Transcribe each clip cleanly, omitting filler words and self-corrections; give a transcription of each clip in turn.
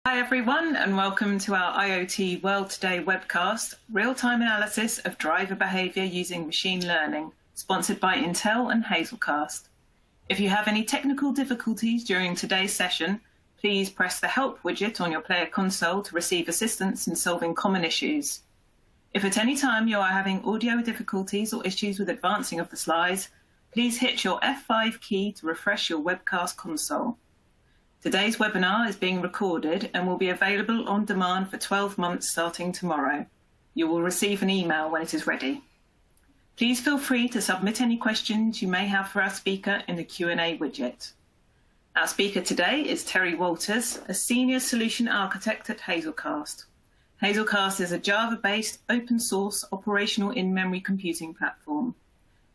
Hi everyone, and welcome to our IoT World Today webcast, real-time analysis of driver behavior using machine learning, sponsored by Intel and Hazelcast. If you have any technical difficulties during today's session, please press the Help widget on your player console to receive assistance in solving common issues. If at any time you are having audio difficulties or issues with advancing of the slides, please hit your F5 key to refresh your webcast console. Today's webinar is being recorded and will be available on demand for 12 months starting tomorrow. You will receive an email when it is ready. Please feel free to submit any questions you may have for our speaker in the Q&A widget. Our speaker today is Terry Walters, a Senior Solution Architect at Hazelcast. Hazelcast is a Java-based, open-source, operational in-memory computing platform.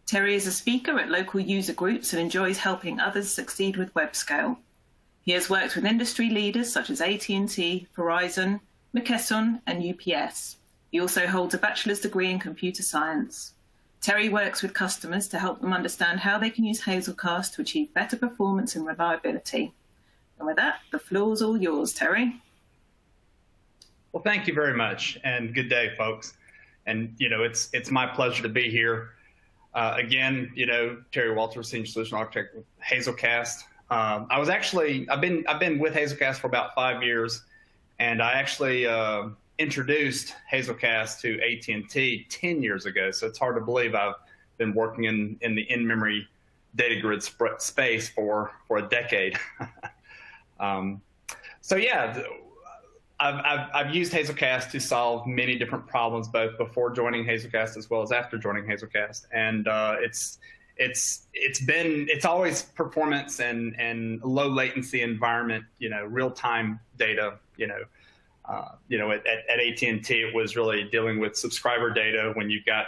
Terry is a speaker at local user groups and enjoys helping others succeed with web scale. He has worked with industry leaders such as AT&T, Verizon, McKesson, and UPS. He also holds a bachelor's degree in computer science. Terry works with customers to help them understand how they can use Hazelcast to achieve better performance and reliability. And with that, the floor is all yours, Terry. Well, thank you very much, and good day, folks. And it's my pleasure to be here again. Terry Walters, Senior Solution Architect with Hazelcast. I've been with Hazelcast for about 5 years, and I actually introduced Hazelcast to AT&T 10 years ago. So it's hard to believe I've been working in the in-memory data grid space for a decade. So yeah, I've used Hazelcast to solve many different problems, both before joining Hazelcast as well as after joining Hazelcast, and it's always performance and low latency environment, real-time data. At AT&T, it was really dealing with subscriber data when you've got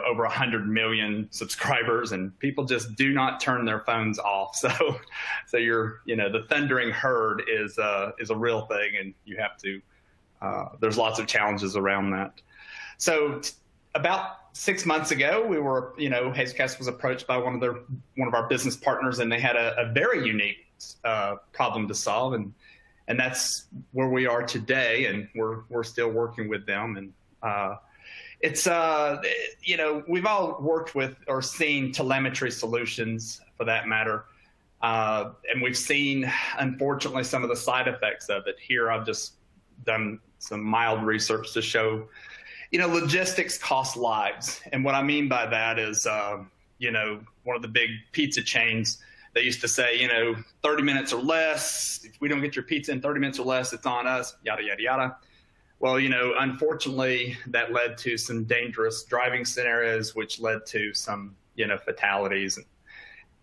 over 100 million subscribers, and people just do not turn their phones off. So the thundering herd is a real thing, and you have to. There's lots of challenges around that. So about 6 months ago, Hazelcast was approached by one of our business partners, and they had a very unique problem to solve, and that's where we are today, and we're still working with them. And it's we've all worked with or seen telemetry solutions, for that matter, and we've seen, unfortunately, some of the side effects of it. Here, I've just done some mild research to show. Logistics cost lives. And what I mean by that is, one of the big pizza chains, they used to say, 30 minutes or less. If we don't get your pizza in 30 minutes or less, it's on us, yada, yada, yada. Well, unfortunately, that led to some dangerous driving scenarios, which led to some, fatalities.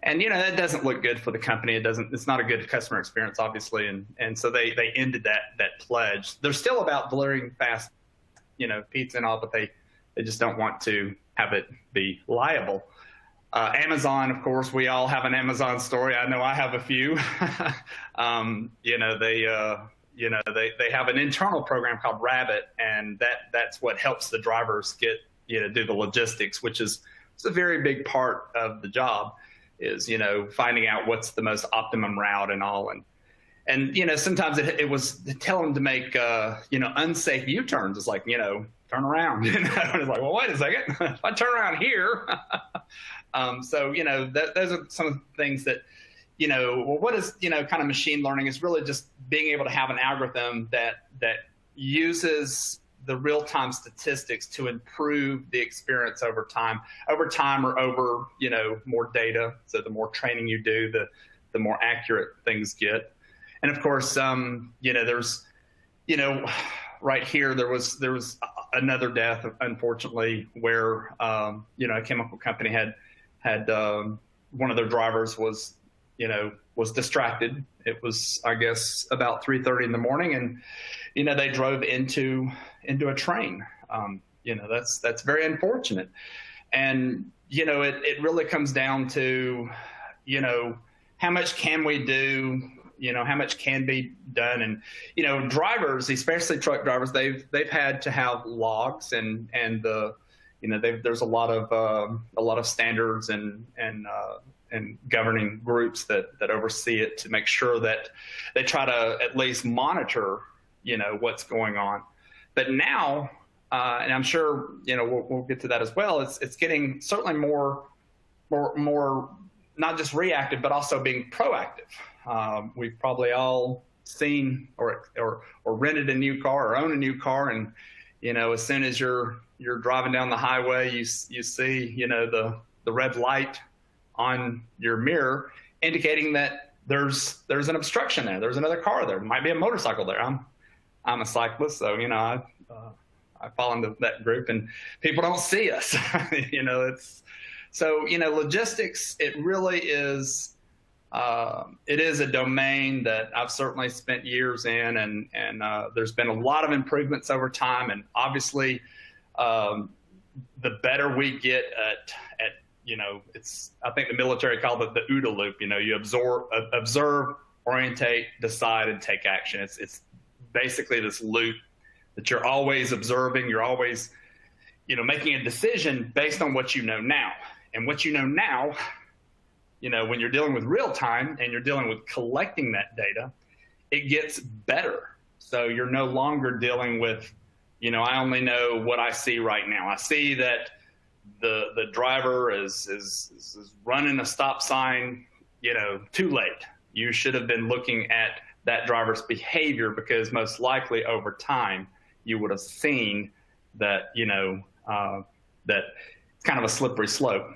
And that doesn't look good for the company. It's not a good customer experience, obviously. And so they ended that pledge. They're still about delivering fast pizza and all, but they just don't want to have it be liable. Amazon, of course, we all have an Amazon story. I know I have a few. They have an internal program called Rabbit, and that's what helps the drivers get do the logistics, which is a very big part of the job, is finding out what's the most optimum route and all. And sometimes it was tell them to make unsafe U-turns. It's like, turn around. And it's like, well, wait a second. If I turn around here. So those are some of the things that what is kind of machine learning is really just being able to have an algorithm that uses the real-time statistics to improve the experience over time or over more data. So the more training you do, the more accurate things get. And of course, there's, right here, there was another death, unfortunately, where, a chemical company had one of their drivers was distracted. It was, I guess, about 3:30 in the morning, and, they drove into a train. That's very unfortunate. And, it really comes down to, how much can we do? How much can be done? And, drivers, especially truck drivers, they've had to have logs and there's a lot of standards and and governing groups that oversee it to make sure that they try to at least monitor, what's going on. But now, and I'm sure, we'll get to that as well, it's getting certainly more not just reactive, but also being proactive. We've probably all seen or rented a new car or own a new car, and as soon as you're driving down the highway, you see the red light on your mirror indicating that there's an obstruction there. There's another car there. Might be a motorcycle there. I'm a cyclist, so I fall into that group, and people don't see us. It's so logistics. It really is. It is a domain that I've certainly spent years in, and there's been a lot of improvements over time, and obviously, the better we get at it's, I think the military called it the OODA loop. You observe, orientate, decide, and take action. It's basically this loop that you're always observing. You're always, making a decision based on what you know now, and what you know now. When you're dealing with real time and you're dealing with collecting that data, it gets better. So you're no longer dealing with, I only know what I see right now. I see that the driver is running a stop sign, too late. You should have been looking at that driver's behavior, because most likely over time you would have seen that, that it's kind of a slippery slope,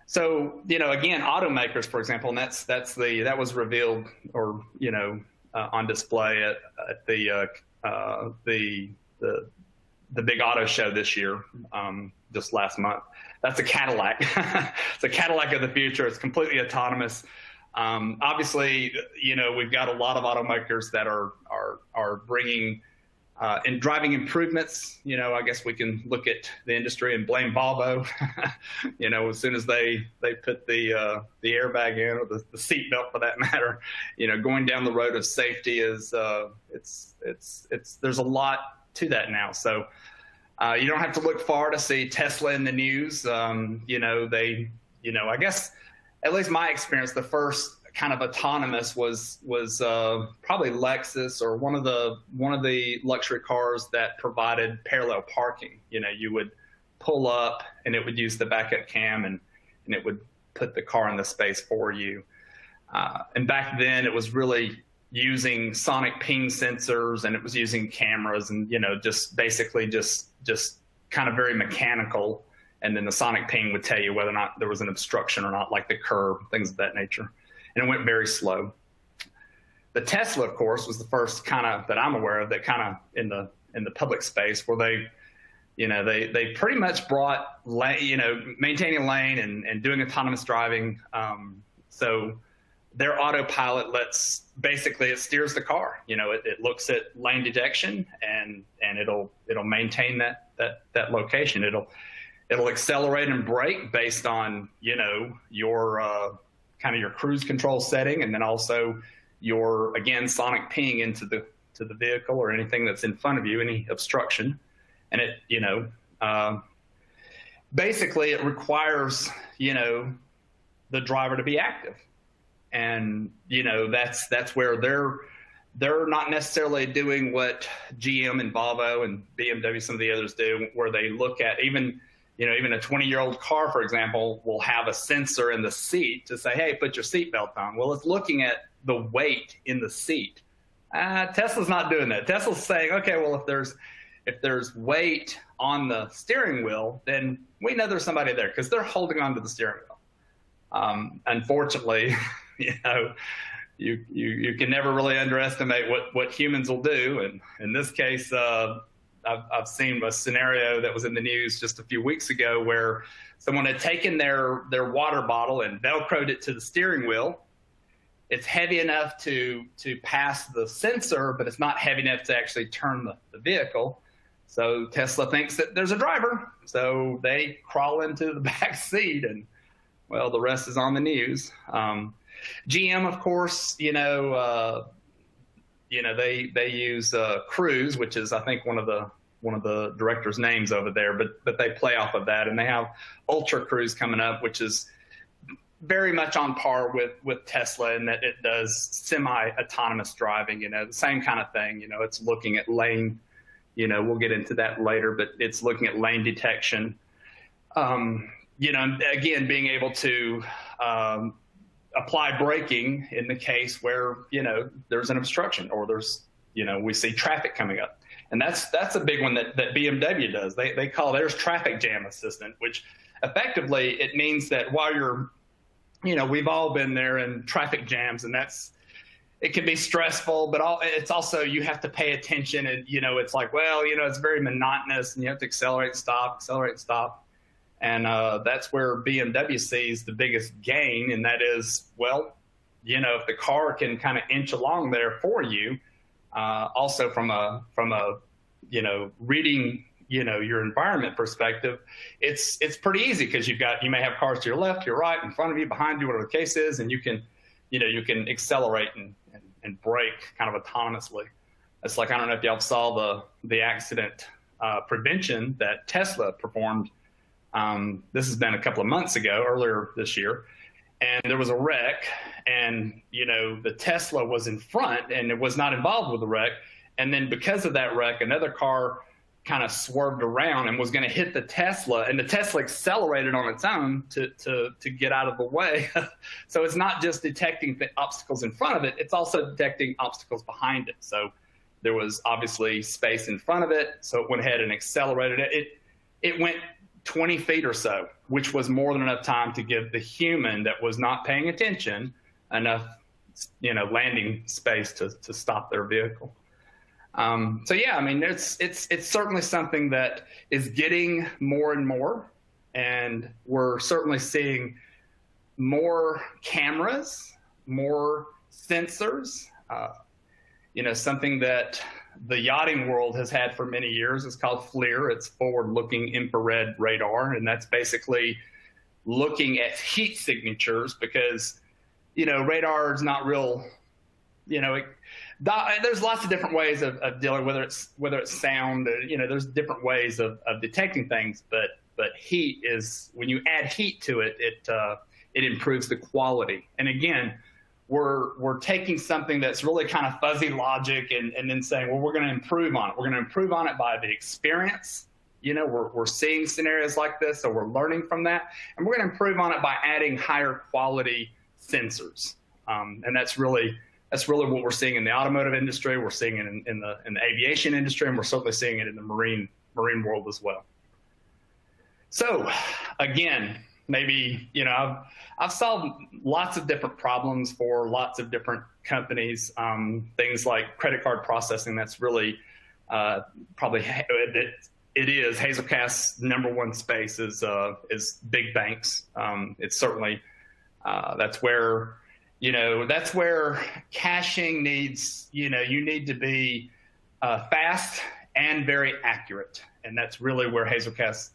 So, again, automakers, for example, and that was revealed or, on display at the big auto show this year, just last month. That's a Cadillac. It's a Cadillac of the future. It's completely autonomous. Obviously, we've got a lot of automakers that are bringing and driving improvements. I guess we can look at the industry and blame Volvo. As soon as they put the airbag in, or the seat belt for that matter, going down the road of safety is there's a lot to that now. So you don't have to look far to see Tesla in the news. I guess, at least my experience, the first kind of autonomous was probably Lexus, or one of the luxury cars that provided parallel parking. You would pull up and it would use the backup cam, and it would put the car in the space for you. And back then it was really using sonic ping sensors, and it was using cameras, and just basically just kind of very mechanical. And then the sonic ping would tell you whether or not there was an obstruction or not, like the curb, things of that nature. And it went very slow. The Tesla, of course, was the first kind of that I'm aware of that kind of in the public space, where they pretty much brought maintaining a lane and doing autonomous driving. So their autopilot it steers the car. It looks at lane detection, and it'll maintain that location. It'll accelerate and brake based on your kind of your cruise control setting, and then also your, again, sonic ping into the vehicle or anything that's in front of you, any obstruction. And it basically it requires the driver to be active. And that's where they're not necessarily doing what GM and Volvo and BMW, some of the others do, where they look at even a 20-year-old car, for example, will have a sensor in the seat to say, hey, put your seatbelt on. Well, it's looking at the weight in the seat. Tesla's not doing that. Tesla's saying, okay, well, if there's weight on the steering wheel, then we know there's somebody there, because they're holding onto the steering wheel. Unfortunately, you can never really underestimate what humans will do. And in this case, I've seen a scenario that was in the news just a few weeks ago where someone had taken their water bottle and Velcroed it to the steering wheel. It's heavy enough to pass the sensor, but it's not heavy enough to actually turn the vehicle. So Tesla thinks that there's a driver. So they crawl into the back seat, and, well, the rest is on the news. GM, of course, they use Cruise, which is, I think, one of one of the director's names over there, but they play off of that. And they have Ultra Cruise coming up, which is very much on par with Tesla in that it does semi-autonomous driving, the same kind of thing. It's looking at lane, we'll get into that later, but it's looking at lane detection. Again, being able to apply braking in the case where, there's an obstruction or there's, we see traffic coming up. And that's a big one that BMW does. They call theirs traffic jam assistant, which effectively it means that while you're, we've all been there in traffic jams, and it can be stressful, but it's also, you have to pay attention, and, it's like, well, it's very monotonous, and you have to accelerate, stop. And that's where BMW sees the biggest gain, and that is, well, if the car can kind of inch along there for you, also from a reading, your environment perspective, it's pretty easy because you may have cars to your left, your right, in front of you, behind you, whatever the case is, and you can accelerate and brake kind of autonomously. It's like, I don't know if y'all saw the accident prevention that Tesla performed. This has been a couple of months ago, earlier this year, and there was a wreck, and the Tesla was in front and it was not involved with the wreck, and then because of that wreck, another car kind of swerved around and was going to hit the Tesla, and the Tesla accelerated on its own to get out of the way. So it's not just detecting the obstacles in front of it, it's also detecting obstacles behind it. So there was obviously space in front of it, so it went ahead and accelerated it. It went 20 feet or so, which was more than enough time to give the human that was not paying attention enough, landing space to stop their vehicle. So yeah, I mean, it's certainly something that is getting more and more, and we're certainly seeing more cameras, more sensors. Something that the yachting world has had for many years is called FLIR. It's forward-looking infrared radar, and that's basically looking at heat signatures because, radar is not real, there's lots of different ways of dealing, whether it's sound, there's different ways of detecting things, but heat is, when you add heat to it, it improves the quality. And again, we're taking something that's really kind of fuzzy logic and then saying, well, we're going to improve on it. We're going to improve on it by the experience. We're seeing scenarios like this, so we're learning from that, and we're going to improve on it by adding higher quality sensors. And that's really what we're seeing in the automotive industry. We're seeing it in the aviation industry, and we're certainly seeing it in the marine world as well. So again, maybe, I've solved lots of different problems for lots of different companies. Things like credit card processing, that's really probably, it is Hazelcast's #1 space is big banks. It's certainly, that's where caching needs, you need to be fast and very accurate. And that's really where Hazelcast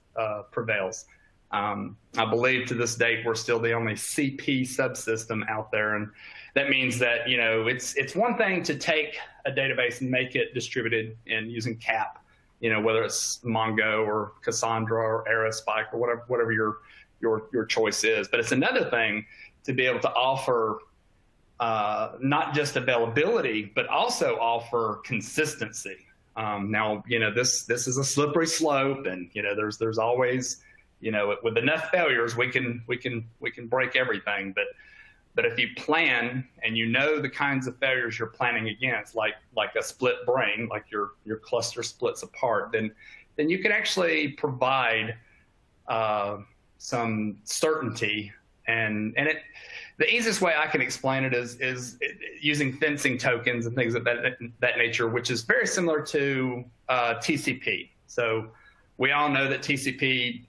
prevails. I believe to this date, we're still the only CP subsystem out there. And that means that, it's one thing to take a database and make it distributed and using CAP, whether it's Mongo or Cassandra or Aerospike or whatever your choice is. But it's another thing to be able to offer not just availability, but also offer consistency. Now, this is a slippery slope, and there's always, with enough failures, we can break everything. But if you plan and the kinds of failures you're planning against, like a split brain, like your cluster splits apart, then you can actually provide some certainty. And the easiest way I can explain it is using fencing tokens and things of that nature, which is very similar to TCP. So we all know that TCP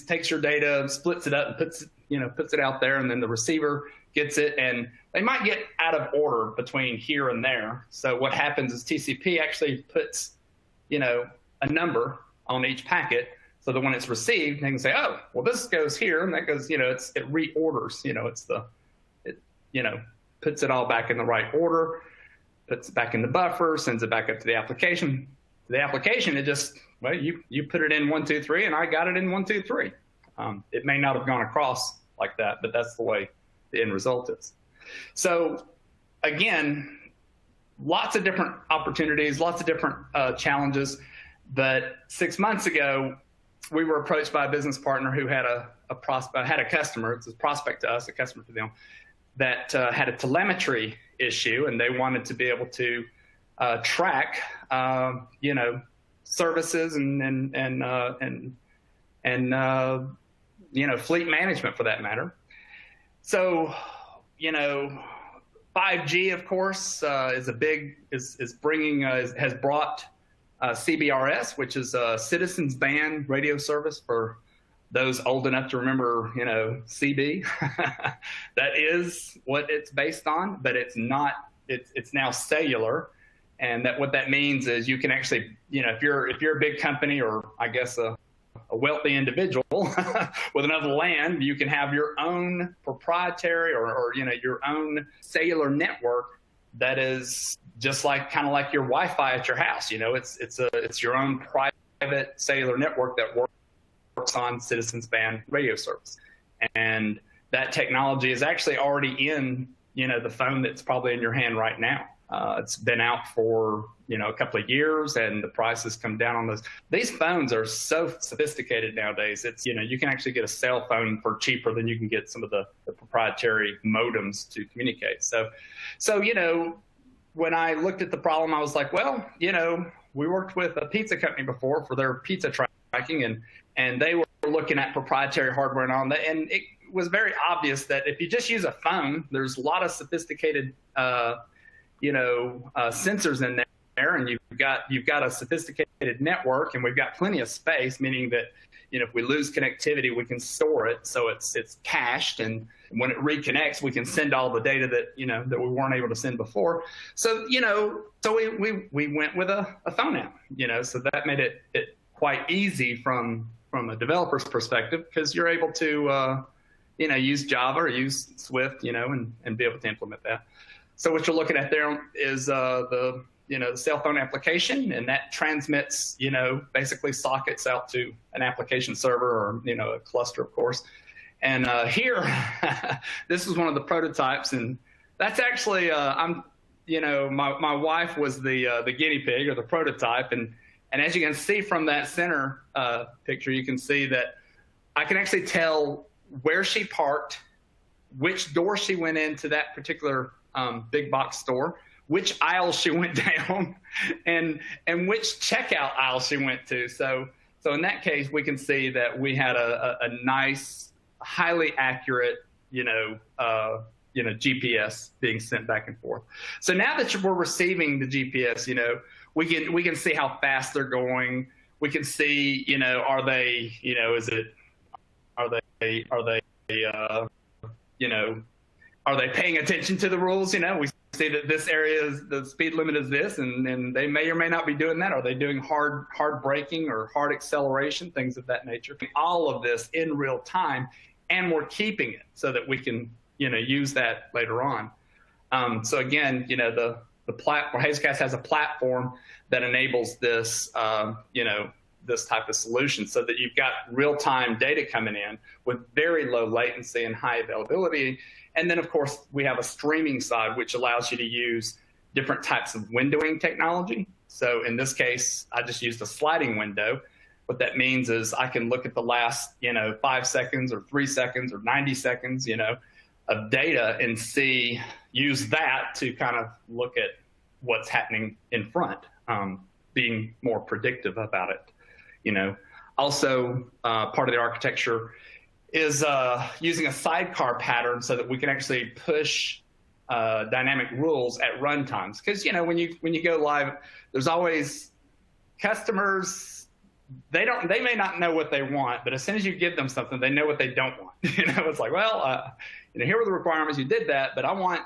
takes your data, splits it up, and puts it out there, and then the receiver gets it, and they might get out of order between here and there. So what happens is TCP actually puts, a number on each packet, so that when it's received, they can say, oh, well, this goes here, and that goes, it reorders, puts it all back in the right order, puts it back in the buffer, sends it back up to the application. The application, well, you put it in 1, 2, 3, and I got it in 1, 2, 3. It may not have gone across like that, but that's the way the end result is. So again, lots of different opportunities, lots of different challenges. But 6 months ago, we were approached by a business partner who had a customer. It's a prospect to us, a customer to them, that had a telemetry issue, and they wanted to be able to track, services and fleet management for that matter. So, 5G, of course, has brought CBRS, which is a citizens band radio service for those old enough to remember, CB. That is what it's based on, but it's not. It's now cellular, and what that means is you can actually, if you're a big company, or I guess a wealthy individual with enough land, you can have your own proprietary or your own cellular network that is just kind of like your Wi-Fi at your house. It's your own private cellular network that works on citizens band radio service, and that technology is actually already in the phone that's probably in your hand right now. It's been out for a couple of years, and the price has come down on those. These phones are so sophisticated nowadays. It's you can actually get a cell phone for cheaper than you can get some of the proprietary modems to communicate. So when I looked at the problem, I was like, well, we worked with a pizza company before for their pizza tracking, and they were looking at proprietary hardware and all that, and it was very obvious that if you just use a phone, there's a lot of sophisticated sensors in there, and you've got a sophisticated network, and we've got plenty of space, meaning that if we lose connectivity, we can store it so it's cached, and when it reconnects, we can send all the data that that we weren't able to send before. So so we went with a phone app, so that made it quite easy from a developer's perspective, because you're able to use Java or use Swift, and be able to implement that. So what you're looking at there is the cell phone application, and that transmits basically sockets out to an application server, or a cluster, of course. And here, this is one of the prototypes, and that's actually my wife was the guinea pig, or the prototype, and as you can see from that center picture, you can see that I can actually tell where she parked, which door she went into that particular big box store, which aisle she went down, and which checkout aisle she went to. So in that case, we can see that we had a nice, highly accurate, GPS being sent back and forth. So now that we're receiving the GPS, we can see how fast they're going. We can see, are they paying attention to the rules? We see that this area the speed limit is this, and they may or may not be doing that. Are they doing hard braking or hard acceleration, things of that nature? All of this in real time, and we're keeping it so that we can use that later on. So again, the platform, Hazelcast has a platform that enables this this type of solution, so that you've got real-time data coming in with very low latency and high availability. And then, of course, we have a streaming side, which allows you to use different types of windowing technology. So in this case, I just used a sliding window. What that means is I can look at the last, 5 seconds or 3 seconds or 90 seconds, of data, and use that to kind of look at what's happening in front, being more predictive about it. Also, part of the architecture is using a sidecar pattern so that we can actually push dynamic rules at run times. Because when you go live, there's always customers. They may not know what they want, but as soon as you give them something, they know what they don't want. It's like, well, here are the requirements. You did that, but I want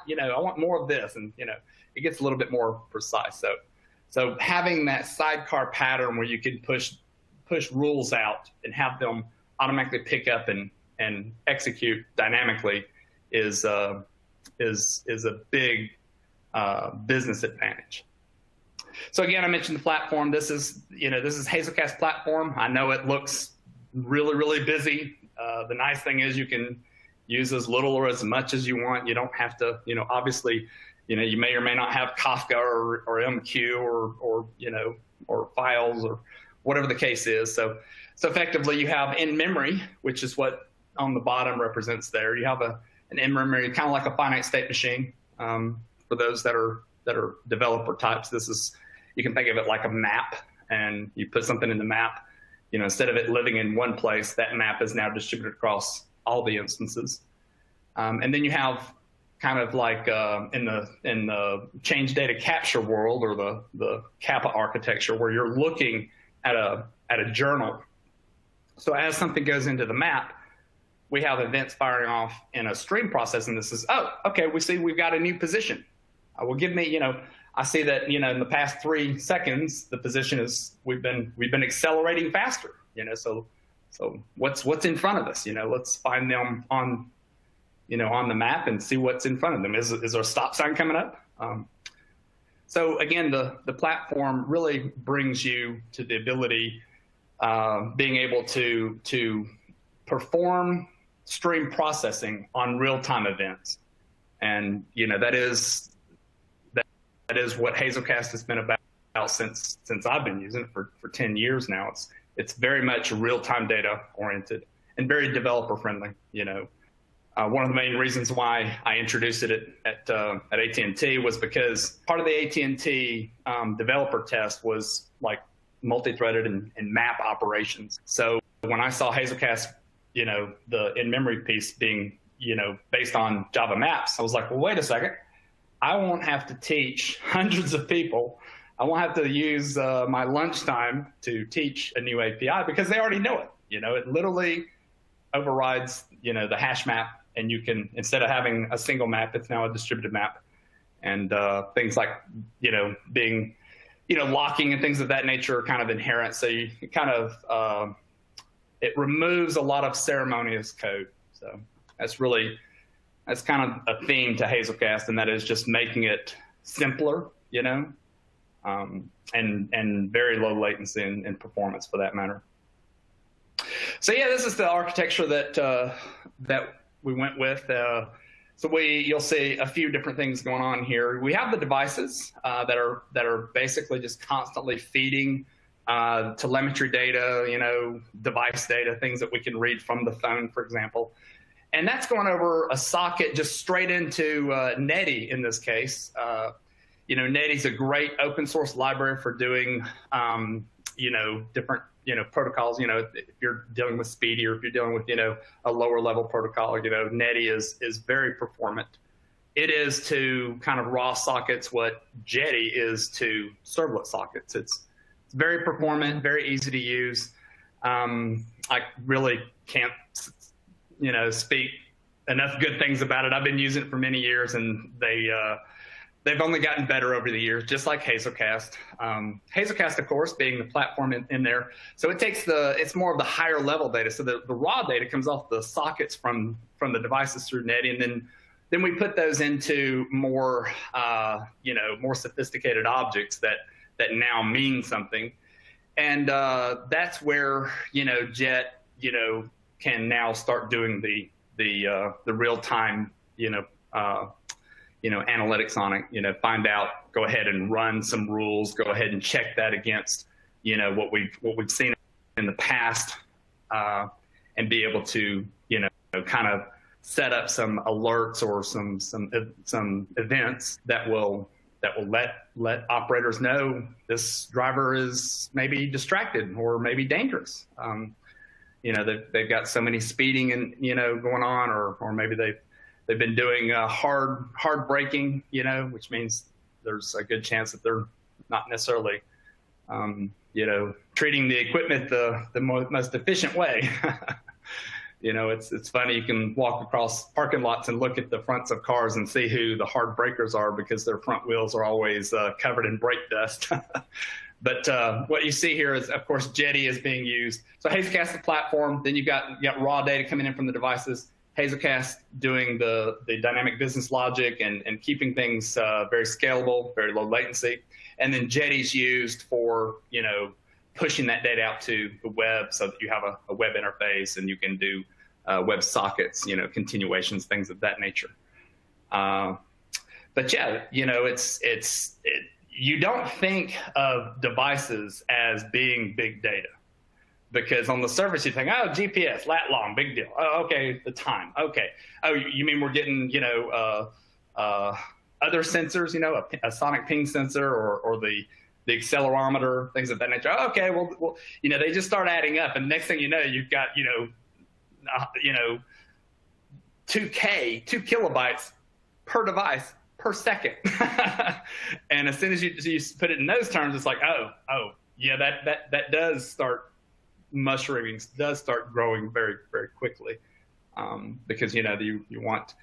more of this, and it gets a little bit more precise. So having that sidecar pattern where you can push rules out and have them automatically pick up and execute dynamically is a big business advantage. So again, I mentioned the platform. This is Hazelcast platform. I know it looks really, really busy. The nice thing is you can use as little or as much as you want. You don't have to, obviously, you may or may not have Kafka or MQ or files or whatever the case is. So effectively you have in-memory, which is what on the bottom represents there. You have an in-memory, kind of like a finite state machine. For those that are developer types, you can think of it like a map, and you put something in the map, instead of it living in one place, that map is now distributed across all the instances. And then you have kind of like in the change data capture world, or the Kappa architecture, where you're looking at a journal. So as something goes into the map, we have events firing off in a stream process, and this is, oh, okay, we see we've got a new position. Well, give me, I see that, in the past 3 seconds, the position is, we've been accelerating faster, so what's in front of us, let's find them on the map and see what's in front of them. Is there a stop sign coming up? So again, the platform really brings you to the ability, being able to perform stream processing on real-time events. And, that is what Hazelcast has been about since I've been using it for 10 years now. It's very much real-time data oriented and very developer friendly. One of the main reasons why I introduced it at AT&T was because part of the AT&T developer test was like multi-threaded and map operations. So when I saw Hazelcast, the in-memory piece being, based on Java maps, I was like, well, wait a second. I won't have to teach hundreds of people. I won't have to use my lunchtime to teach a new API, because they already know it. It literally overrides, the hash map, and you can, instead of having a single map, it's now a distributed map. And things like, being, locking and things of that nature are kind of inherent. So you kind of, it removes a lot of ceremonious code. So that's kind of a theme to Hazelcast, and that is just making it simpler, and very low latency and performance for that matter. So yeah, this is the architecture that we went with. So you'll see a few different things going on here. We have the devices that are basically just constantly feeding telemetry data, device data, things that we can read from the phone, for example. And that's going over a socket just straight into Netty in this case. Netty's a great open source library for doing, different, protocols. If you're dealing with Speedy, or if you're dealing with, a lower level protocol, Netty is very performant. It is to kind of raw sockets what Jetty is to servlet sockets. It's very performant, very easy to use. I really can't, speak enough good things about it. I've been using it for many years, and they've only gotten better over the years, just like Hazelcast. Hazelcast, of course, being the platform in there. So it's more of the higher level data. So the raw data comes off the sockets from the devices through Netty, and then we put those into more, more sophisticated objects that now mean something. And that's where, Jet, can now start doing the real time, analytics on it. Find out, go ahead and run some rules, go ahead and check that against, what we've seen in the past, and be able to, kind of set up some alerts or some events that will let operators know this driver is maybe distracted or maybe dangerous. They've got so many speeding and going on, or maybe they've been doing hard braking, which means there's a good chance that they're not necessarily treating the equipment the most efficient way. It's funny, you can walk across parking lots and look at the fronts of cars and see who the hard brakers are, because their front wheels are always covered in brake dust. But what you see here is, of course, Jetty is being used. So Hazelcast, the platform, then you've got raw data coming in from the devices. Hazelcast doing the dynamic business logic and keeping things very scalable, very low latency. And then Jetty's used for, pushing that data out to the web so that you have a web interface and you can do web sockets, continuations, things of that nature. But yeah, you don't think of devices as being big data, because on the surface you think, oh, GPS, lat long, big deal. Oh, okay, the time. Okay. Oh, you mean we're getting, other sensors, a sonic ping sensor or the accelerometer, things of that nature. Oh, okay, well, they just start adding up, and next thing you know, you've got, 2 kilobytes per device per second. And as soon as you put it in those terms, it's like, oh, yeah, that does start mushrooming, does start growing very, very quickly, because you want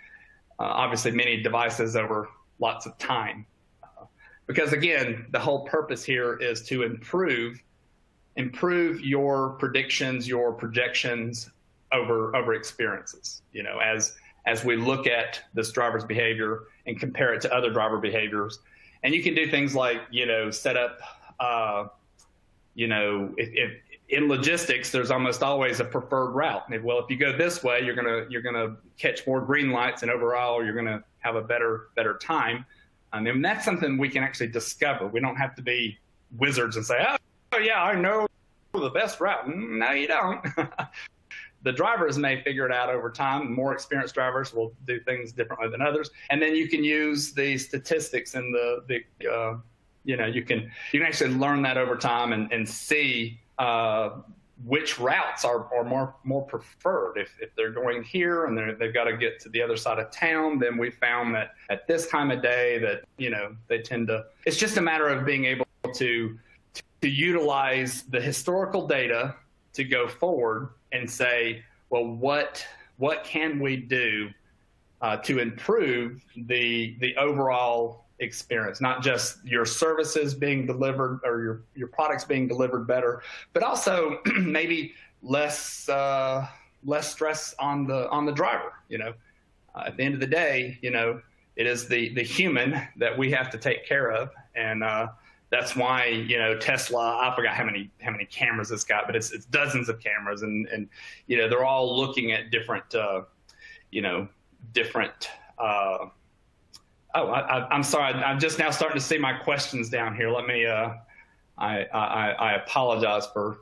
obviously many devices over lots of time, because again, the whole purpose here is to improve your predictions, your projections over experiences. As we look at this driver's behavior and compare it to other driver behaviors. And you can do things like, set up, if in logistics, there's almost always a preferred route. Well, if you go this way, you're gonna catch more green lights, and overall, you're gonna have a better time. And that's something we can actually discover. We don't have to be wizards and say, oh yeah, I know the best route. No, you don't. The drivers may figure it out over time. More experienced drivers will do things differently than others. And then you can use the statistics and you can actually learn that over time and see which routes are more preferred. If they're going here and they've got to get to the other side of town, then we found that at this time of day that, they tend to, it's just a matter of being able to utilize the historical data to go forward and say, well, what can we do to improve the overall experience, not just your services being delivered or your products being delivered better, but also maybe less stress on the driver. At the end of the day, it is the human that we have to take care of, and that's why Tesla, I forgot how many cameras it's got, but it's dozens of cameras, and they're all looking at different I'm sorry, I'm just now starting to see my questions down here. Let me I apologize for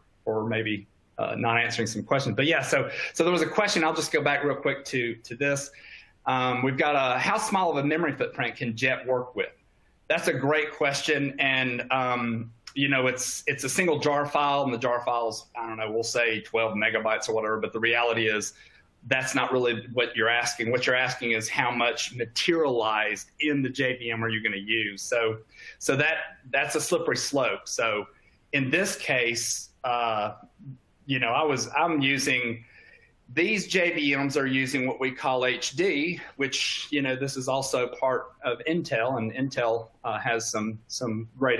maybe not answering some questions, but yeah. So there was a question. I'll just go back real quick to this. We've got how small of a memory footprint can Jet work with? That's a great question, and it's a single jar file, and the jar file's, I don't know, we'll say 12 megabytes or whatever, but the reality is that's not really what you're asking. What you're asking is how much materialized in the JVM are you going to use? So that's a slippery slope. So in this case, I'm using, these JVMs are using what we call HD, which, this is also part of Intel, and Intel has some great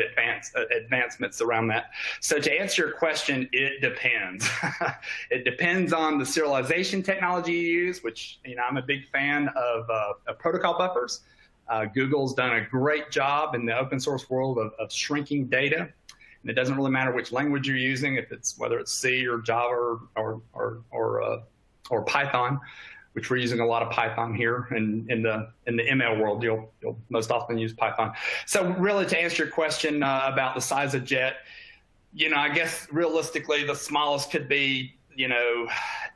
advancements around that. So to answer your question, it depends. It depends on the serialization technology you use, which, I'm a big fan of protocol buffers. Google's done a great job in the open source world of shrinking data. And it doesn't really matter which language you're using, whether it's C or Java or Python, which we're using a lot of Python here. And in the ML world, you'll most often use Python. So really, to answer your question about the size of Jet, I guess realistically the smallest could be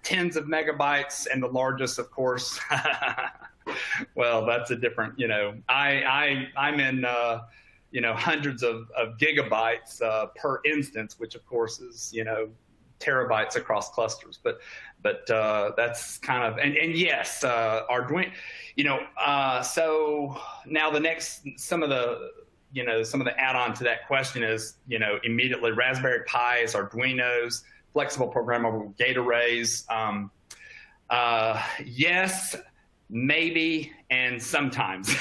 tens of megabytes, and the largest, of course, well, that's a different. I'm in hundreds of gigabytes per instance, which of course is terabytes across clusters, but that's kind of, and yes, Arduino, so now some of the add-on to that question is, immediately Raspberry Pis, Arduinos, flexible programmable gate arrays. Yes, maybe, and sometimes.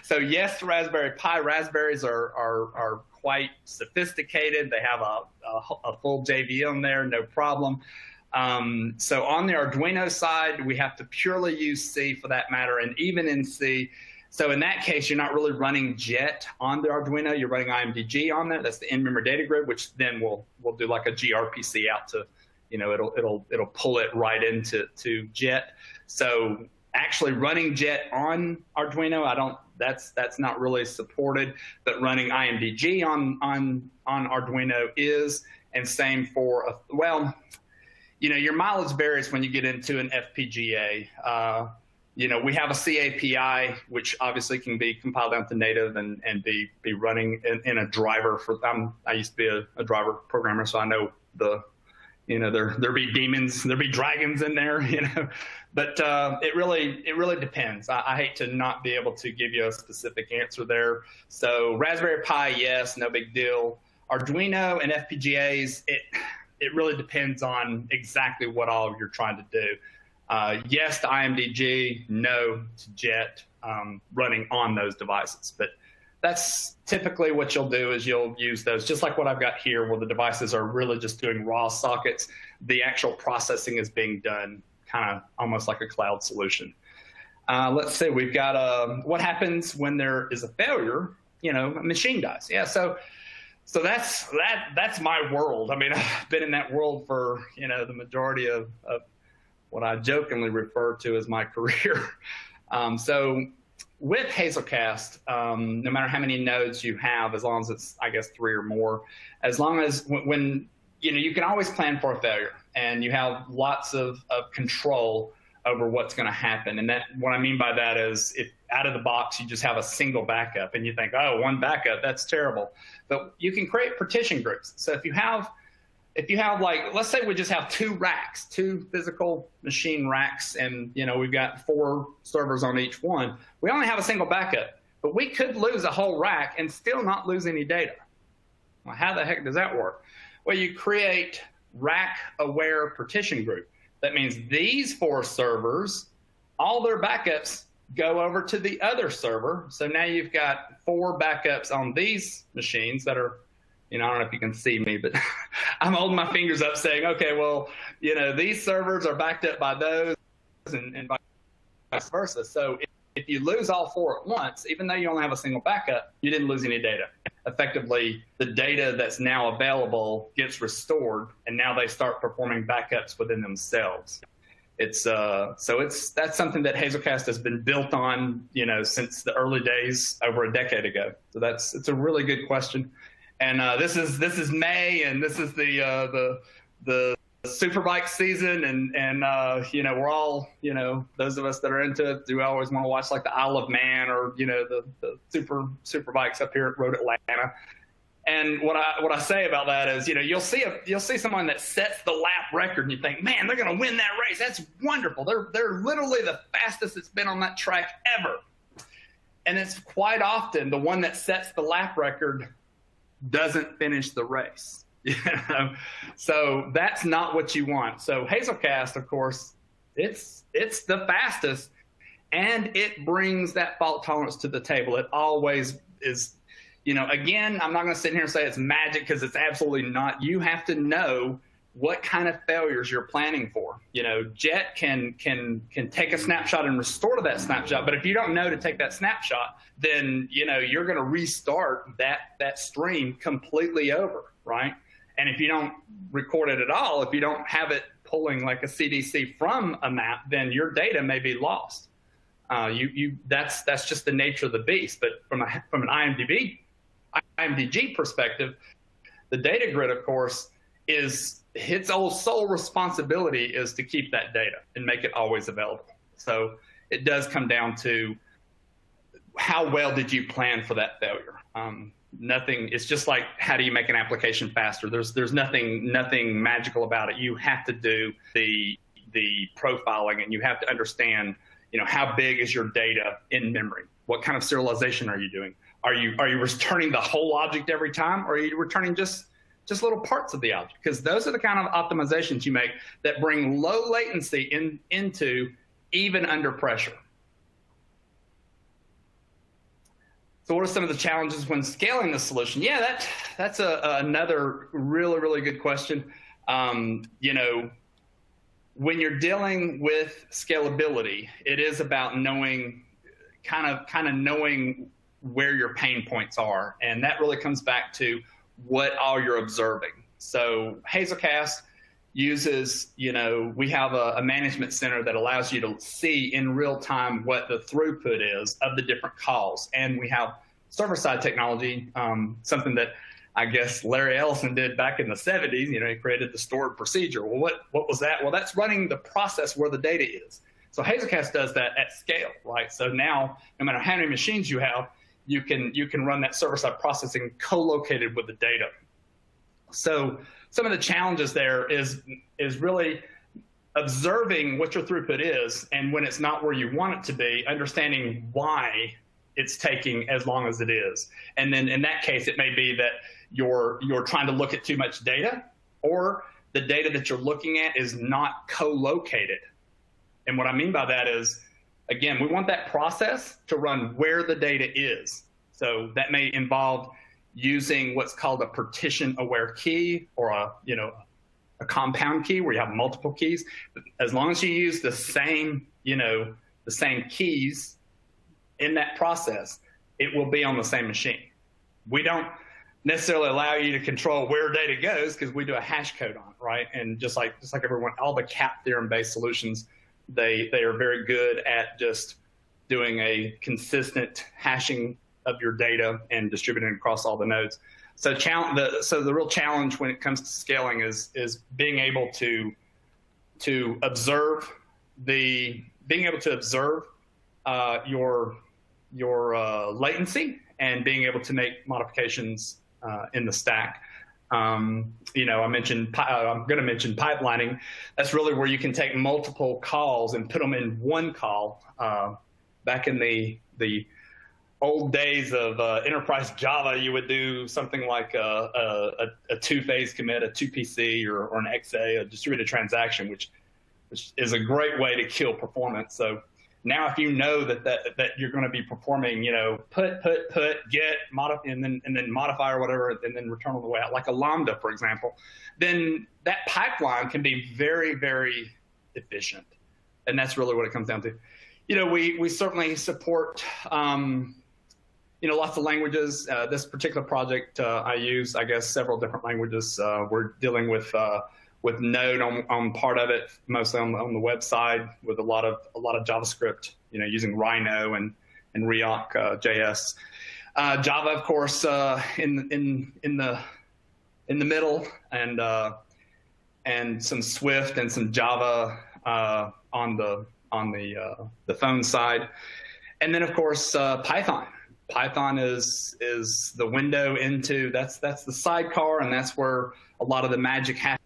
So yes, Raspberry Pi. Raspberries are quite sophisticated. They have a full JVM there, no problem. So on the Arduino side, we have to purely use C for that matter, and even in C. So in that case, you're not really running JET on the Arduino. You're running IMDG on there. That's the in-memory data grid, which then we'll do like a gRPC out to, it'll pull it right into JET. So actually running JET on Arduino, that's not really supported. But running IMDG on Arduino is, and same for your mileage varies when you get into an FPGA. We have a C API, which obviously can be compiled down to native and be running in a driver. I used to be a driver programmer, so I know there'll be demons, there'll be dragons in there, But it really depends. I hate to not be able to give you a specific answer there. So Raspberry Pi, yes, no big deal. Arduino and FPGAs, it really depends on exactly what all you're trying to do. Yes to IMDG, no to JET running on those devices. But that's typically what you'll do is you'll use those, just like what I've got here, where the devices are really just doing raw sockets. The actual processing is being done kind of almost like a cloud solution. Let's see, we've got what happens when there is a failure, a machine dies. Yeah, so that's my world. I mean, I've been in that world for, the majority of what I jokingly refer to as my career. So with Hazelcast, no matter how many nodes you have, as long as it's, I guess, 3 or more, as long as when you can always plan for a failure, and you have lots of control over what's going to happen. And what I mean by that is, if out of the box you just have a single backup, and you think, oh, one backup, that's terrible. But you can create partition groups. So if you have like, let's say we just have 2 racks, 2 physical machine racks, and we've got 4 servers on each one. We only have a single backup, but we could lose a whole rack and still not lose any data. Well, how the heck does that work? Well, you create rack-aware partition group. That means these 4 servers, all their backups go over to the other server. So now you've got 4 backups on these machines that are, I don't know if you can see me, but I'm holding my fingers up saying, okay, well, these servers are backed up by those and vice versa. So if you lose all 4 at once, even though you only have a single backup, you didn't lose any data. Effectively, the data that's now available gets restored, and now they start performing backups within themselves. That's something that Hazelcast has been built on, since the early days over a decade ago. So it's a really good question. And this is May, and this is the Superbike season, and we're all, those of us that are into it do always want to watch like the Isle of Man or the Superbikes up here at Road Atlanta. And what I say about that is, you'll see someone that sets the lap record, and you think, man, they're going to win that race. That's wonderful. They're literally the fastest it's been on that track ever. And it's quite often the one that sets the lap record doesn't finish the race. So that's not what you want. So Hazelcast, of course, it's the fastest, and it brings that fault tolerance to the table. It always is. Again, I'm not going to sit here and say it's magic, because it's absolutely not. You have to know what kind of failures you're planning for. JET can take a snapshot and restore to that snapshot, but if you don't know to take that snapshot, then you're going to restart that stream completely over, right? And if you don't record it at all, if you don't have it pulling like a CDC from a map, then your data may be lost. That's just the nature of the beast. But from an IMDG perspective, the data grid, of course, is its sole responsibility is to keep that data and make it always available. So it does come down to how well did you plan for that failure. Nothing. It's just like, how do you make an application faster? There's nothing magical about it. You have to do the profiling, and you have to understand, how big is your data in memory? What kind of serialization are you doing? Are you returning the whole object every time, or are you returning just little parts of the object? Because those are the kind of optimizations you make that bring low latency into even under pressure. So what are some of the challenges when scaling the solution? Yeah, that's another really, really good question. when you're dealing with scalability, it is about knowing, kind of knowing where your pain points are. And that really comes back to what all you're observing. So Hazelcast uses, we have a management center that allows you to see in real time what the throughput is of the different calls. And we have server-side technology, something that I guess Larry Ellison did back in the 70s. He created the stored procedure. Well, what was that? Well, that's running the process where the data is. So Hazelcast does that at scale, right? So now, no matter how many machines you have, you can run that server-side processing co-located with the data. So some of the challenges there is really observing what your throughput is, and when it's not where you want it to be, understanding why it's taking as long as it is. And then in that case, it may be that you're trying to look at too much data, or the data that you're looking at is not co-located. And what I mean by that is, again, we want that process to run where the data is. So that may involve using what's called a partition-aware key, or a compound key where you have multiple keys. As long as you use the same keys in that process, it will be on the same machine. We don't necessarily allow you to control where data goes, because we do a hash code on it, right? And just like everyone, all the CAP theorem-based solutions, they are very good at just doing a consistent hashing of your data and distributing it across all the nodes. So the real challenge when it comes to scaling is being able to observe your latency, and being able to make modifications in the stack. I'm going to mention pipelining. That's really where you can take multiple calls and put them in one call. Back in the old days of enterprise Java, you would do something like a two-phase commit, a 2PC, or an XA, a distributed transaction, which is a great way to kill performance. So now, if you know that you're going to be performing, put, get, modify, and then modify or whatever, and then return on the way out, like a Lambda, for example, then that pipeline can be very, very efficient. And that's really what it comes down to. We certainly support, lots of languages. This particular project, I use, I guess, several different languages. We're dealing with Node on part of it, mostly on the web side, with a lot of JavaScript, using Rhino and React JS. Java, of course, in the middle, and some Swift and some Java on the phone side, and then of course Python. Python is the window into that's the sidecar, and that's where a lot of the magic happens.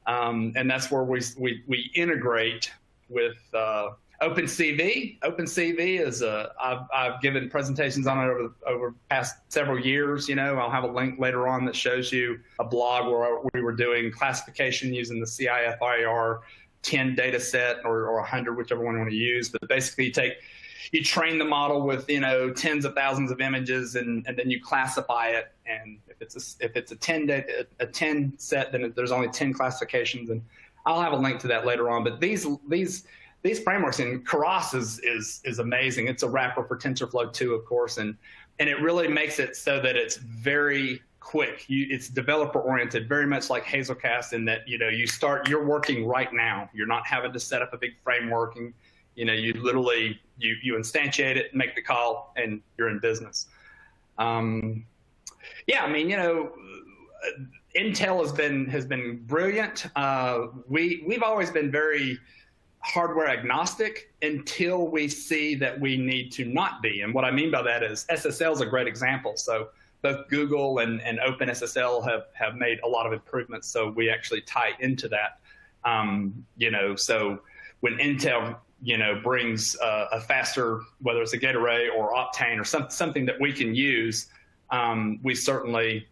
And that's where we integrate with OpenCV. OpenCV is I've given presentations on it over the past several years. I'll have a link later on that shows you a blog where we were doing classification using the CIFIR 10 data set or 100, whichever one you want to use. But basically, you train the model with tens of thousands of images, and then you classify it. And if it's a 10 set, then there's only 10 classifications. And I'll have a link to that later on. But these frameworks, and Keras is amazing. It's a wrapper for TensorFlow 2, of course, and it really makes it so that it's very quick. It's developer oriented, very much like Hazelcast, in that you're working right now. You're not having to set up a big framework, and you literally you instantiate it, make the call, and you're in business. Intel has been brilliant. We've always been very hardware agnostic until we see that we need to not be. And what I mean by that is SSL is a great example. So both Google and OpenSSL have made a lot of improvements. So we actually tie into that. So when Intel brings a faster, whether it's a gate array or Optane or something that we can use, we certainly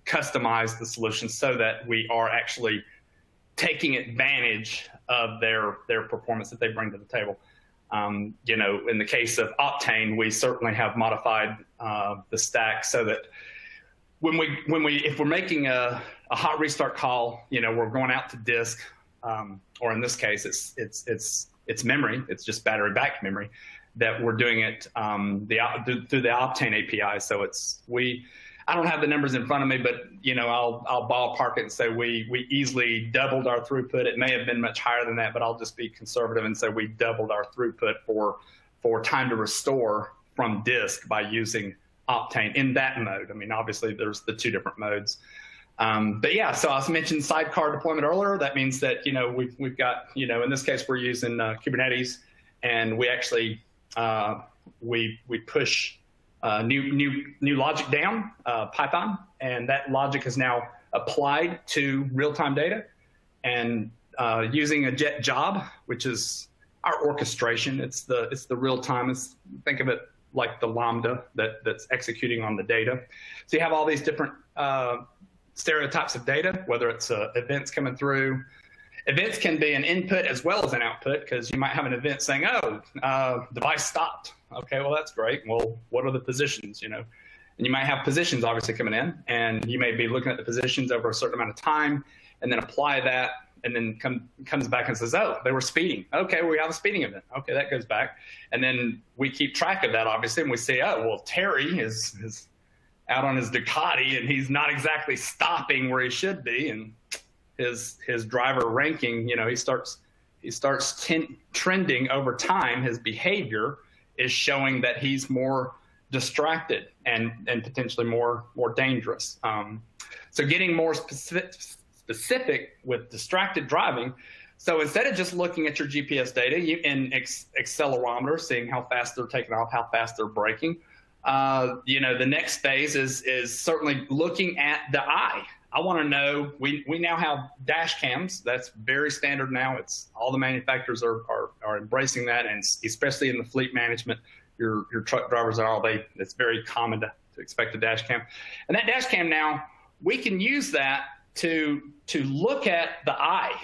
customize the solution so that we are actually taking advantage of their performance that they bring to the table. In the case of Optane, we certainly have modified the stack so that if we're making a hot restart call, we're going out to disk, or in this case, it's memory. It's just battery backed memory that we're doing it through the Optane API. So I don't have the numbers in front of me, but I'll ballpark it and say we easily doubled our throughput. It may have been much higher than that, but I'll just be conservative and say we doubled our throughput for time to restore from disk by using Optane in that mode. I mean, obviously there's the two different modes. But yeah, so I mentioned sidecar deployment earlier. That means that, we've got, in this case, we're using Kubernetes, and we actually, we push new logic down, Python, and that logic is now applied to real-time data, and using a jet job, which is our orchestration. It's the real-time. Think of it like the Lambda that's executing on the data. So you have all these different stereotypes of data, whether it's events coming through. Events can be an input as well as an output, because you might have an event saying, device stopped. Okay, well, that's great. Well, what are the positions, And you might have positions obviously coming in, and you may be looking at the positions over a certain amount of time and then apply that, and then comes back and says, oh, they were speeding. Okay, well, we have a speeding event. Okay, that goes back. And then we keep track of that, obviously, and we say, oh, well, Terry is out on his Ducati, and he's not exactly stopping where he should be, and his driver ranking, he starts trending over time. His behavior is showing that he's more distracted and potentially more dangerous. So getting more specific with distracted driving. So instead of just looking at your GPS data in accelerometer, seeing how fast they're taking off, how fast they're braking, the next phase is certainly looking at the eye. I want to know, we now have dash cams. That's very standard now. It's all the manufacturers are embracing that, and especially in the fleet management, your truck drivers it's very common to expect a dash cam. And that dash cam now, we can use that to look at the eye.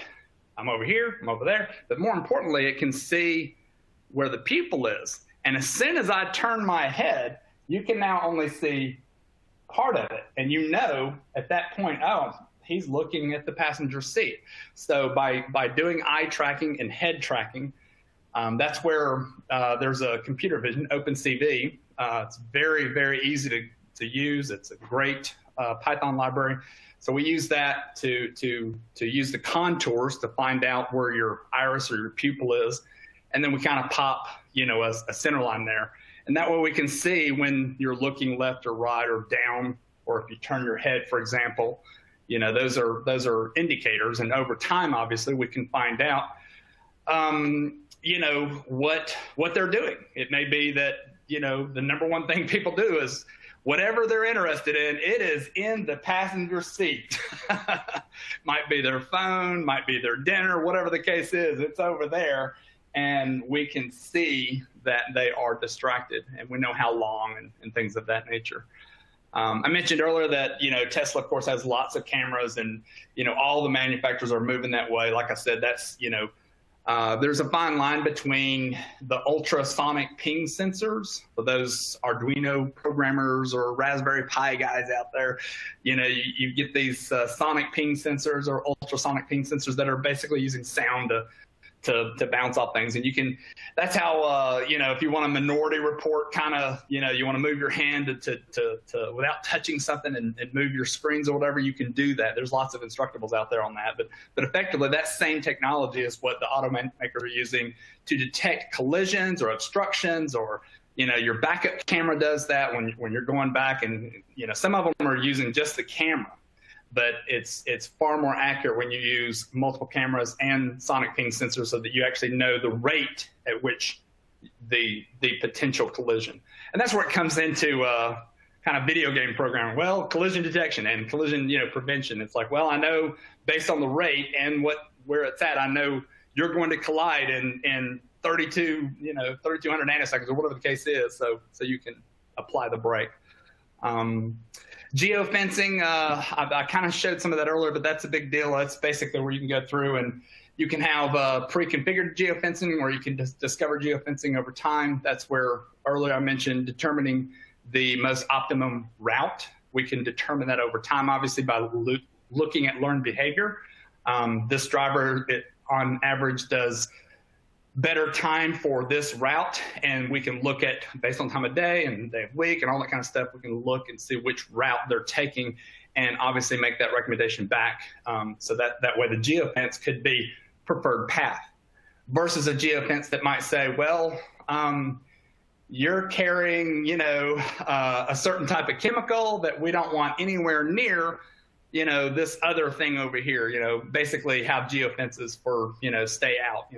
I'm over here, I'm over there, but more importantly, it can see where the pupil is. And as soon as I turn my head, you can now only see part of it. And at that point, oh, he's looking at the passenger seat. So by doing eye tracking and head tracking, that's where there's a computer vision, OpenCV. It's very, very easy to use. It's a great Python library. So we use that to use the contours to find out where your iris or your pupil is. And then we kind of pop, a center line there. And that way we can see when you're looking left or right or down, or if you turn your head, for example, those are indicators. And over time, obviously, we can find out, what they're doing. It may be that, the number one thing people do is whatever they're interested in, it is in the passenger seat. Might be their phone, might be their dinner, whatever the case is, it's over there. And we can see that they are distracted, and we know how long and things of that nature. I mentioned earlier that, Tesla, of course, has lots of cameras, and, all the manufacturers are moving that way. Like I said, that's, there's a fine line between the ultrasonic ping sensors for those Arduino programmers or Raspberry Pi guys out there. You get these sonic ping sensors or ultrasonic ping sensors that are basically using sound to bounce off things. And that's how, if you want a minority report, kind of, you want to move your hand to without touching something and move your screens or whatever, you can do that. There's lots of instructables out there on that. But effectively, that same technology is what the automakers are using to detect collisions or obstructions, or, your backup camera does that when you're going back, and, some of them are using just the camera. But it's far more accurate when you use multiple cameras and sonic ping sensors, so that you actually know the rate at which the potential collision. And that's where it comes into kind of video game programming. Well, collision detection and collision prevention. It's like, well, I know based on the rate and where it's at, I know you're going to collide in 3,200 nanoseconds or whatever the case is, so you can apply the brake. Geofencing, I kind of showed some of that earlier, but that's a big deal. That's basically where you can go through and you can have pre-configured geofencing, or you can discover geofencing over time. That's where earlier I mentioned determining the most optimum route we can determine that over time, obviously, by looking at learned behavior. This driver, on average, does better time for this route, and we can look at, based on time of day and day of week and all that kind of stuff, we can look and see which route they're taking and obviously make that recommendation back. So that way the geofence could be preferred path versus a geofence that might say, well, you're carrying, a certain type of chemical that we don't want anywhere near, this other thing over here, basically have geofences for, stay out,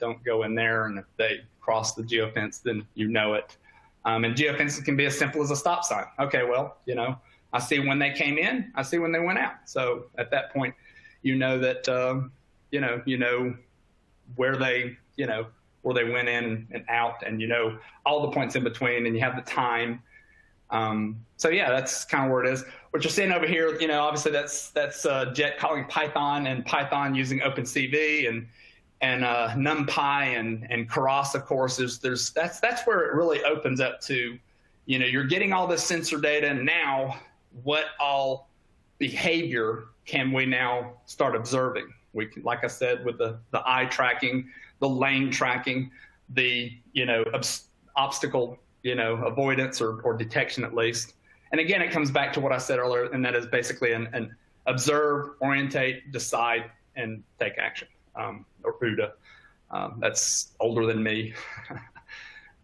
don't go in there. And if they cross the geofence, then it. And geofences can be as simple as a stop sign. Okay, well, I see when they came in, I see when they went out. So at that point, that, where they, where they went in and out, and all the points in between, and you have the time. So yeah, that's kind of where it is. What you're seeing over here, obviously that's Jet calling Python, and Python using OpenCV and NumPy and Keras, of course. That's where it really opens up to, you're getting all this sensor data, and now what all behavior can we now start observing? We can, like I said, with the eye tracking, the lane tracking, the obstacle avoidance or detection at least. And again, it comes back to what I said earlier, and that is basically an observe, orientate, decide, and take action, or OODA. That's older than me.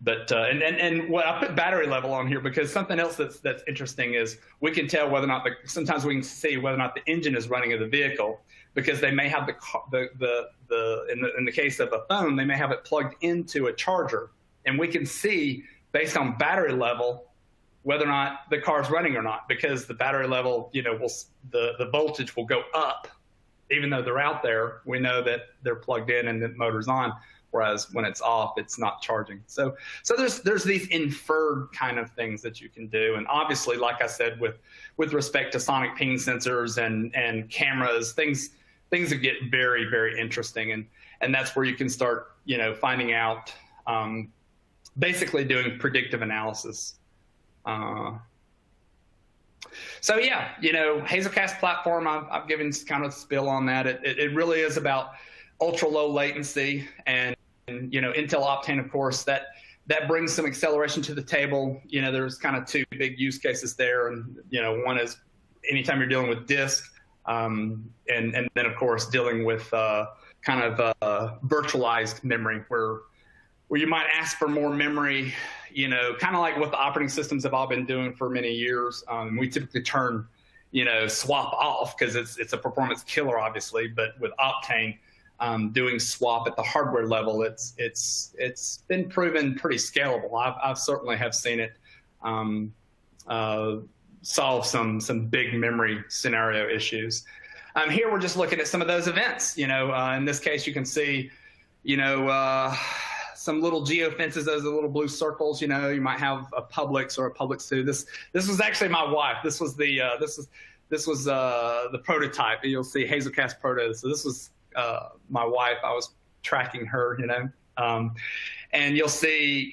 But and what I put battery level on here, because something else that's interesting is we can tell whether or not sometimes we can see whether or not the engine is running of the vehicle, because they may have in the case of a phone, they may have it plugged into a charger, and we can see based on battery level whether or not the car's running or not, because the battery level, the voltage will go up even though they're out there. We know that they're plugged in and the motor's on, whereas when it's off, it's not charging. So there's these inferred kind of things that you can do. And obviously, like I said, with respect to sonic ping sensors and cameras, things that get very, very interesting. And that's where you can start, finding out, basically doing predictive analysis. So yeah, Hazelcast platform, I've given kind of spill on that. It really is about ultra low latency and Intel Optane, of course, that brings some acceleration to the table. There's kind of two big use cases there. And, one is anytime you're dealing with disk, and then of course dealing with, kind of, virtualized memory where you might ask for more memory, kind of like what the operating systems have all been doing for many years. We typically turn, swap off because it's a performance killer, obviously. But with Optane, doing swap at the hardware level, it's been proven pretty scalable. I've certainly have seen it solve some big memory scenario issues. Here we're just looking at some of those events. In this case, you can see, some little geofences, those are little blue circles. You might have a Publix or a Publix 2. This was actually my wife. This was the prototype. You'll see Hazelcast Proto. So this was my wife. I was tracking her, and you'll see,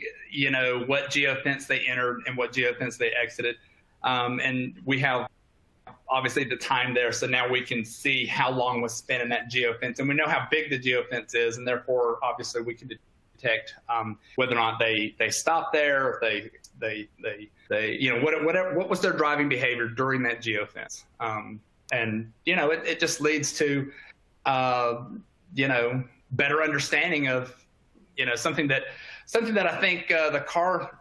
what geofence they entered and what geofence they exited. And we have obviously the time there. So now we can see how long was spent in that geofence, and we know how big the geofence is. And therefore, obviously we can detect whether or not they stopped there, if they what was their driving behavior during that geofence. And it just leads to better understanding of something that I think the car,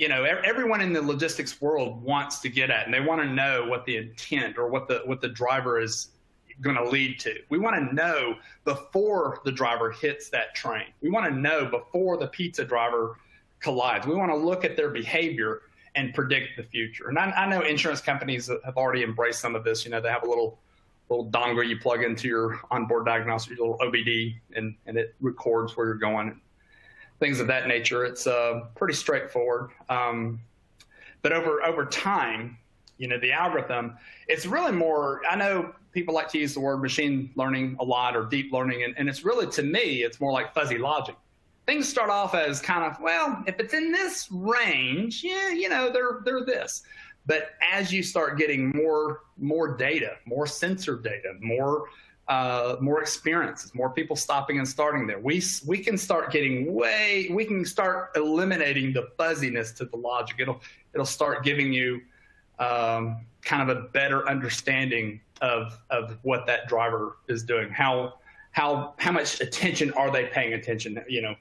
everyone in the logistics world wants to get at, and they want to know what the intent or what the driver is going to lead to. We want to know before the driver hits that train. We want to know before the pizza driver collides. We want to look at their behavior and predict the future. And I know insurance companies have already embraced some of this. They have a little dongle you plug into your onboard diagnostic, your little OBD, and it records where you're going, things of that nature. It's pretty straightforward. But over time, the algorithm, it's really more, I know people like to use the word machine learning a lot, or deep learning, and it's really, to me, it's more like fuzzy logic. Things start off as kind of, well, if it's in this range, yeah, they're this. But as you start getting more data, more sensor data, more experiences, more people stopping and starting there, we can start getting we can start eliminating the fuzziness to the logic. It'll start giving you kind of a better understanding of what that driver is doing. How much attention are they paying attention? You know,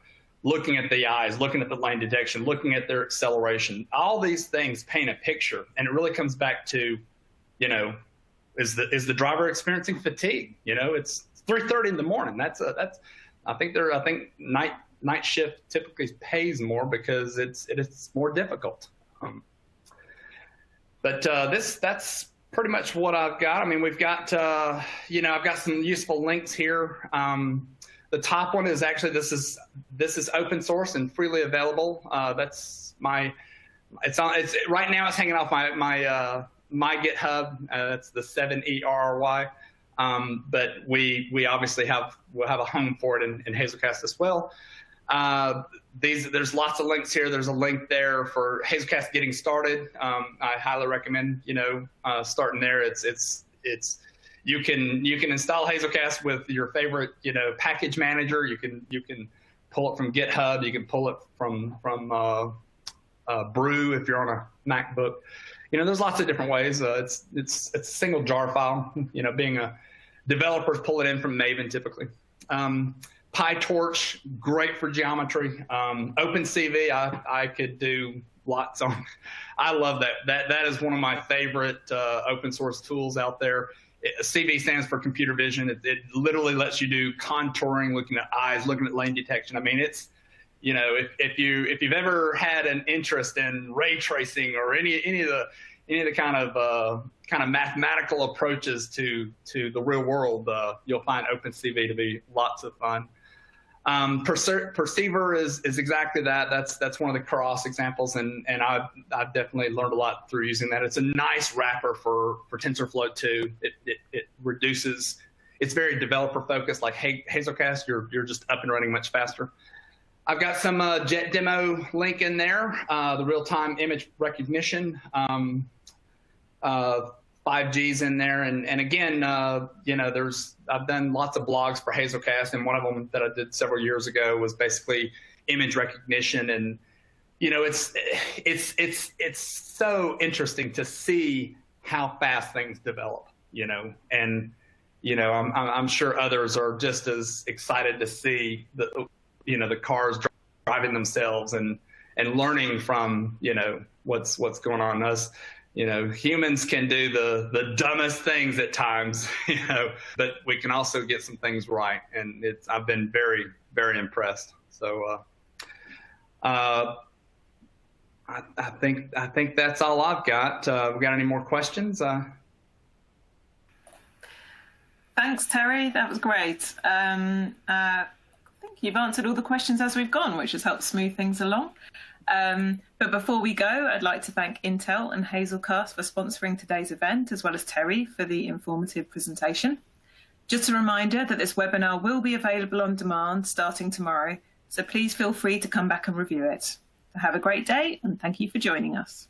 looking at the eyes, looking at the lane detection, looking at their acceleration. All these things paint a picture, and it really comes back to, you know, is the driver experiencing fatigue? You know, it's 3:30 in the morning. I think night shift typically pays more because it's more difficult. But that's pretty much what I've got. I mean, we've got you know, I've got some useful links here. The top one is actually this is open source and freely available. That's my it's right now it's hanging off my GitHub. That's the 7ERRY. But we obviously we'll have a home for it in Hazelcast as well. There's lots of links here. There's a link there for Hazelcast getting started. I highly recommend, you know, starting there. You can install Hazelcast with your favorite, you know, package manager. You can pull it from GitHub. You can pull it from Brew if you're on a MacBook. You know, there's lots of different ways. It's a single jar file. You know, being a developers pull it in from Maven typically. PyTorch, great for geometry. OpenCV, I could do lots on. I love that. That is one of my favorite open source tools out there. CV stands for computer vision. It literally lets you do contouring, looking at eyes, looking at lane detection. I mean, it's, you know, if you've ever had an interest in ray tracing or any of the kind of mathematical approaches to the real world, you'll find OpenCV to be lots of fun. Perceiver is exactly that. That's one of the cross examples, and I've definitely learned a lot through using that. It's a nice wrapper for TensorFlow too. It reduces. It's very developer focused. Like Hazelcast, you're just up and running much faster. I've got some Jet demo link in there. The real-time image recognition. 5Gs in there, and again, you know, I've done lots of blogs for Hazelcast, and one of them that I did several years ago was basically image recognition, and you know, it's so interesting to see how fast things develop, you know, and you know, I'm sure others are just as excited to see the cars driving themselves and learning from, you know, what's going on. Us, you know, humans can do the dumbest things at times, you know, but we can also get some things right. And I've been very, very impressed. So I think that's all I've got. We got any more questions? Thanks, Terry. That was great. I think you've answered all the questions as we've gone, which has helped smooth things along. But before we go, I'd like to thank Intel and Hazelcast for sponsoring today's event, as well as Terry for the informative presentation. Just a reminder that this webinar will be available on demand starting tomorrow, so please feel free to come back and review it. Have a great day, and thank you for joining us.